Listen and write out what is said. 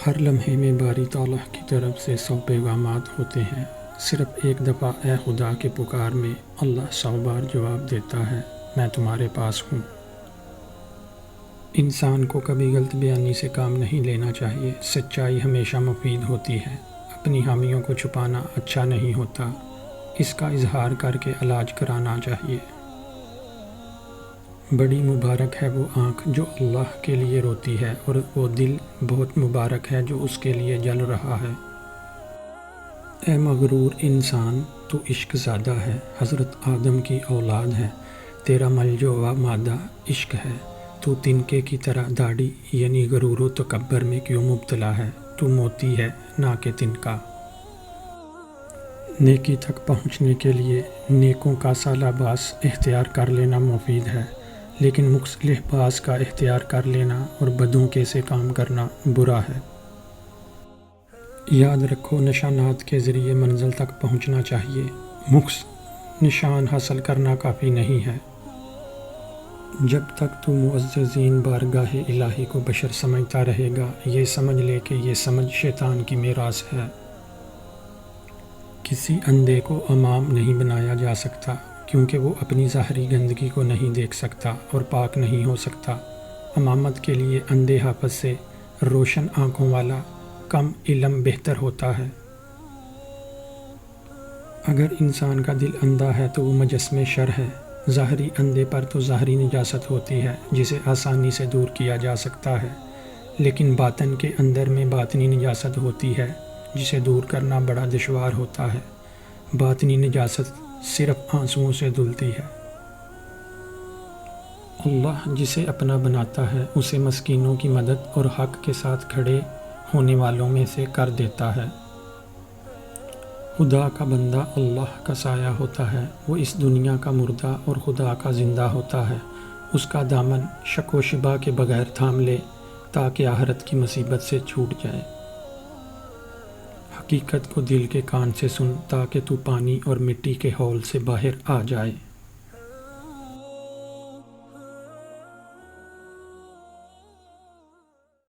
ہر لمحے میں باری تعالیٰ کی طرف سے 100 پیغامات ہوتے ہیں۔ صرف ایک دفعہ اے خدا کے پکار میں اللہ 100 بار جواب دیتا ہے، میں تمہارے پاس ہوں۔ انسان کو کبھی غلط بیانی سے کام نہیں لینا چاہیے۔ سچائی ہمیشہ مفید ہوتی ہے۔ اپنی خامیوں کو چھپانا اچھا نہیں ہوتا، اس کا اظہار کر کے علاج کرانا چاہیے۔ بڑی مبارک ہے وہ آنکھ جو اللہ کے لیے روتی ہے، اور وہ دل بہت مبارک ہے جو اس کے لیے جل رہا ہے۔ اے مغرور انسان، تو عشق زادہ ہے، حضرت آدم کی اولاد ہے، تیرا ملجو و مادہ عشق ہے، تو تنکے کی طرح داڑھی یعنی غرور و تکبر میں کیوں مبتلا ہے؟ تو موتی ہے نہ کہ تنکا۔ نیکی تک پہنچنے کے لیے نیکوں کا سالہ باس اختیار کر لینا مفید ہے، لیکن مصلح باس کا اختیار کر لینا اور بدوں کے سے کام کرنا برا ہے۔ یاد رکھو، نشانات کے ذریعے منزل تک پہنچنا چاہیے، محض نشان حاصل کرنا کافی نہیں ہے۔ جب تک تو معززین بارگاہ الہی کو بشر سمجھتا رہے گا، یہ سمجھ لے کہ یہ سمجھ شیطان کی میراث ہے۔ کسی اندھے کو امام نہیں بنایا جا سکتا، کیونکہ وہ اپنی ظاہری گندگی کو نہیں دیکھ سکتا اور پاک نہیں ہو سکتا۔ امامت کے لیے اندھے حافظ سے روشن آنکھوں والا کم علم بہتر ہوتا ہے۔ اگر انسان کا دل اندھا ہے تو وہ مجسمِ شر ہے۔ ظاہری اندھے پر تو ظاہری نجاست ہوتی ہے جسے آسانی سے دور کیا جا سکتا ہے، لیکن باطن کے اندر میں باطنی نجاست ہوتی ہے جسے دور کرنا بڑا دشوار ہوتا ہے۔ باطنی نجاست صرف آنسوؤں سے دھلتی ہے۔ اللہ جسے اپنا بناتا ہے اسے مسکینوں کی مدد اور حق کے ساتھ کھڑے ہونے والوں میں سے کر دیتا ہے۔ خدا کا بندہ اللہ کا سایہ ہوتا ہے، وہ اس دنیا کا مردہ اور خدا کا زندہ ہوتا ہے۔ اس کا دامن شک و شبہ کے بغیر تھام لے تاکہ آخرت کی مصیبت سے چھوٹ جائے۔ حقیقت کو دل کے کان سے سن تاکہ تو پانی اور مٹی کے ہول سے باہر آ جائے۔